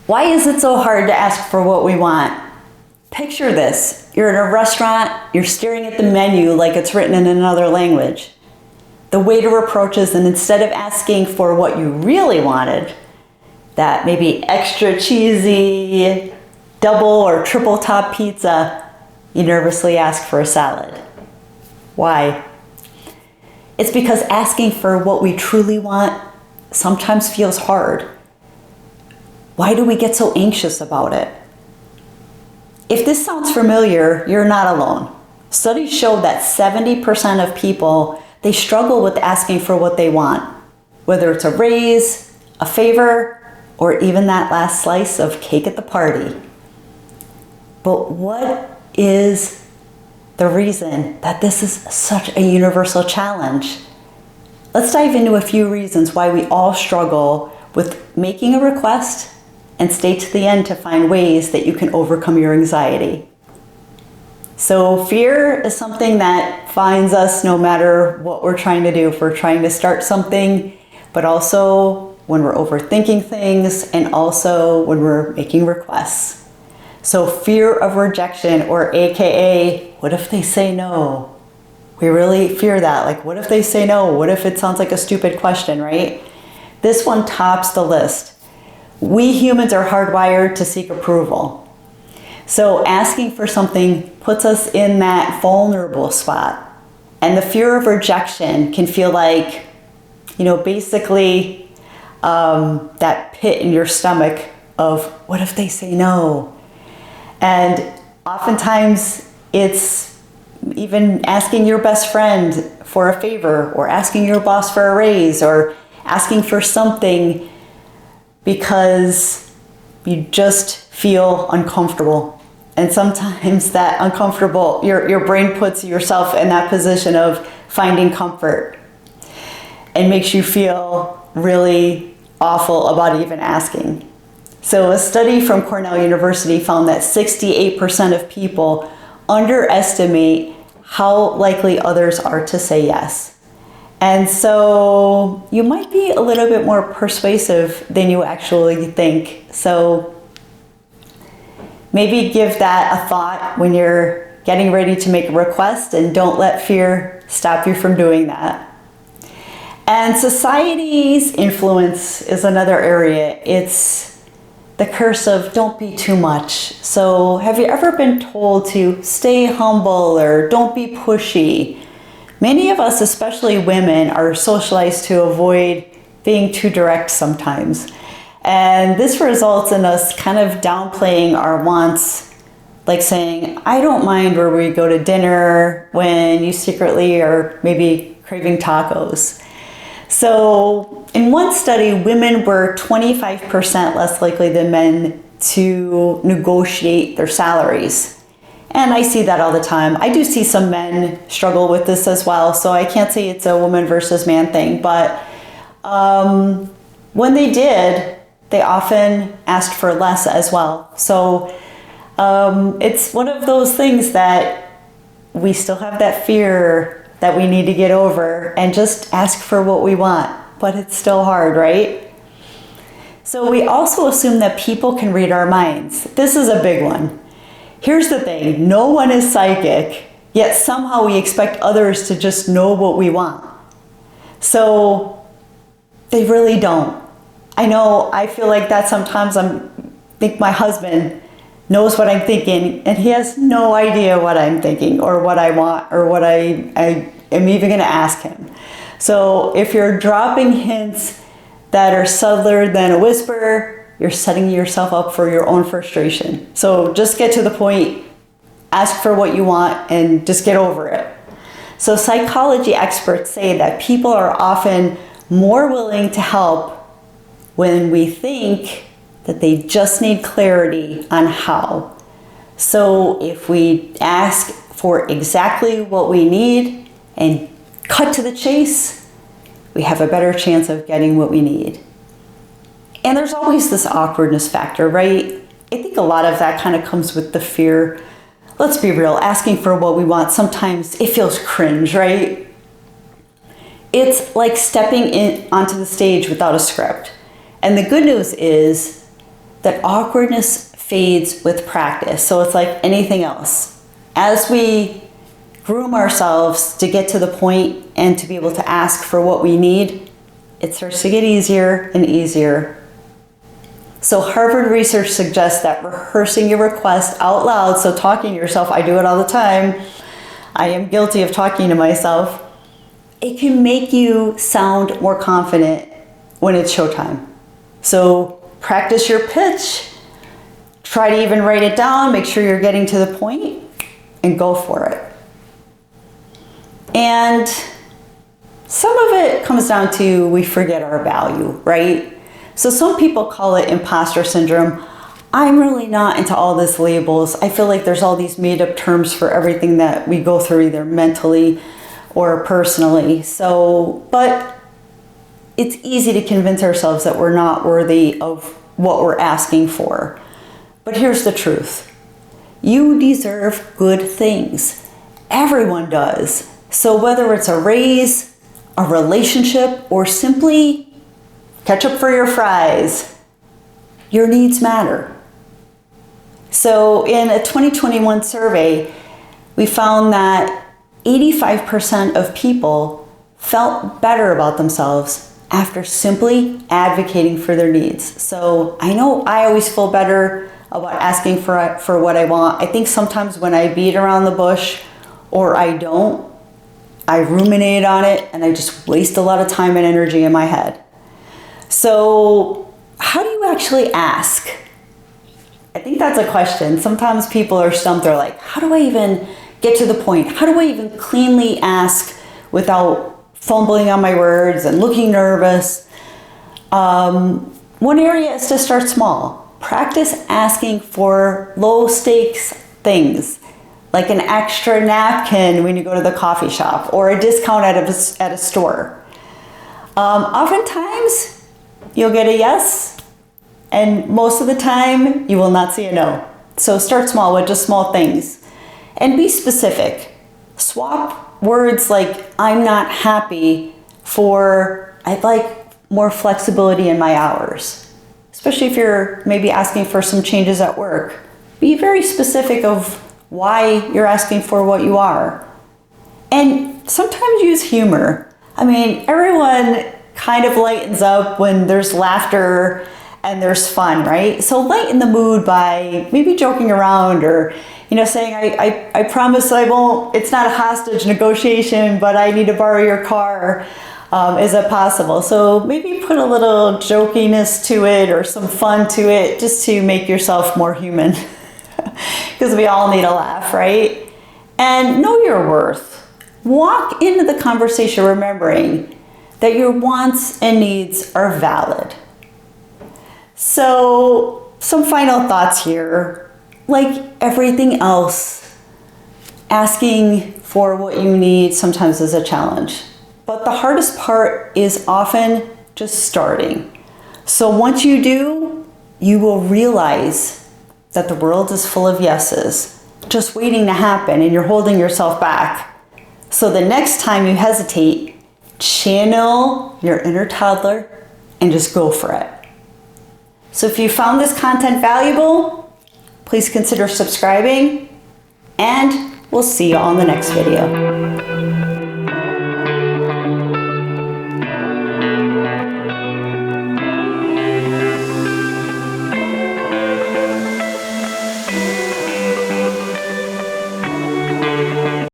Why is it so hard to ask for what we want? Picture this. You're in a restaurant, you're staring at the menu like it's written in another language. The waiter approaches, and instead of asking for what you really wanted, that maybe extra cheesy double or triple top pizza, you nervously ask for a salad. Why? It's because asking for what we truly want sometimes feels hard. Why do we get so anxious about it? If this sounds familiar, you're not alone. Studies show that 70% of people, they struggle with asking for what they want, whether it's a raise, a favor, or even that last slice of cake at the party. But what is the reason that this is such a universal challenge? Let's dive into a few reasons why we all struggle with making a request and stay to the end to find ways that you can overcome your anxiety. So fear is something that finds us no matter what we're trying to do. If we're trying to start something, but also when we're overthinking things, and also when we're making requests. So fear of rejection, or AKA, what if they say no? We really fear that. Like, what if they say no? What if it sounds like a stupid question, right? This one tops the list. We humans are hardwired to seek approval. So asking for something puts us in that vulnerable spot. And the fear of rejection can feel like, basically that pit in your stomach of, what if they say no? And oftentimes it's even asking your best friend for a favor, or asking your boss for a raise, or asking for something because you just feel uncomfortable. And sometimes that uncomfortable, your brain puts yourself in that position of finding comfort and makes you feel really awful about even asking. So a study from Cornell University found that 68% of people underestimate how likely others are to say yes. And so you might be a little bit more persuasive than you actually think. So maybe give that a thought when you're getting ready to make a request, and don't let fear stop you from doing that. And society's influence is another area. It's the curse of don't be too much. So have you ever been told to stay humble or don't be pushy? Many of us, especially women, are socialized to avoid being too direct sometimes. And this results in us kind of downplaying our wants, like saying, I don't mind where we go to dinner, when you secretly are maybe craving tacos. So in one study, women were 25% less likely than men to negotiate their salaries. And I see that all the time. I do see some men struggle with this as well, so I can't say it's a woman versus man thing, but when they did, they often asked for less as well. So it's one of those things that we still have that fear that we need to get over and just ask for what we want, but it's still hard, right? So we also assume that people can read our minds. This is a big one. Here's the thing, no one is psychic, yet somehow we expect others to just know what we want. So they really don't. I know I feel like that sometimes. I think my husband knows what I'm thinking, and he has no idea what I'm thinking or what I want or what I am even going to ask him. So if you're dropping hints that are subtler than a whisper, you're setting yourself up for your own frustration. So just get to the point, ask for what you want, and just get over it. So psychology experts say that people are often more willing to help when we think that they just need clarity on how. So if we ask for exactly what we need and cut to the chase, we have a better chance of getting what we need. And there's always this awkwardness factor, right? I think a lot of that kind of comes with the fear. Let's be real, asking for what we want, sometimes it feels cringe, right? It's like stepping in onto the stage without a script. And the good news is that awkwardness fades with practice. So it's like anything else. As we groom ourselves to get to the point and to be able to ask for what we need, it starts to get easier and easier. So Harvard research suggests that rehearsing your request out loud, so talking to yourself, I do it all the time. I am guilty of talking to myself. It can make you sound more confident when it's showtime. So practice your pitch. Try to even write it down. Make sure you're getting to the point and go for it. And some of it comes down to we forget our value, right? So some people call it imposter syndrome. I'm really not into all these labels. I feel like there's all these made up terms for everything that we go through, either mentally or personally. But it's easy to convince ourselves that we're not worthy of what we're asking for. But here's the truth. You deserve good things. Everyone does. So whether it's a raise, a relationship, or simply ketchup for your fries, your needs matter. So in a 2021 survey, we found that 85% of people felt better about themselves after simply advocating for their needs. So I know I always feel better about asking for what I want. I think sometimes when I beat around the bush or I don't, I ruminate on it and I just waste a lot of time and energy in my head. So how do you actually ask? I think that's a question. Sometimes people are stumped. They're like, how do I even get to the point? How do I even cleanly ask without fumbling on my words and looking nervous? One area is to start small. Practice asking for low stakes things, like an extra napkin when you go to the coffee shop or a discount at a store. Oftentimes, you'll get a yes, and most of the time, you will not see a no. So start small with just small things. And be specific. Swap words like, I'm not happy, for I'd like more flexibility in my hours. Especially if you're maybe asking for some changes at work. Be very specific of why you're asking for what you are. And sometimes use humor. I mean, everyone kind of lightens up when there's laughter and there's fun, right? So lighten the mood by maybe joking around or, saying, I promise I won't, it's not a hostage negotiation, but I need to borrow your car. Is it possible? So maybe put a little jokiness to it or some fun to it just to make yourself more human. Because we all need a laugh, right? And know your worth. Walk into the conversation remembering that your wants and needs are valid. So, some final thoughts here. Like everything else, asking for what you need sometimes is a challenge. But the hardest part is often just starting. So once you do, you will realize that the world is full of yeses, just waiting to happen, and you're holding yourself back. So the next time you hesitate, channel your inner toddler and just go for it. So if you found this content valuable, please consider subscribing, and we'll see you on the next video.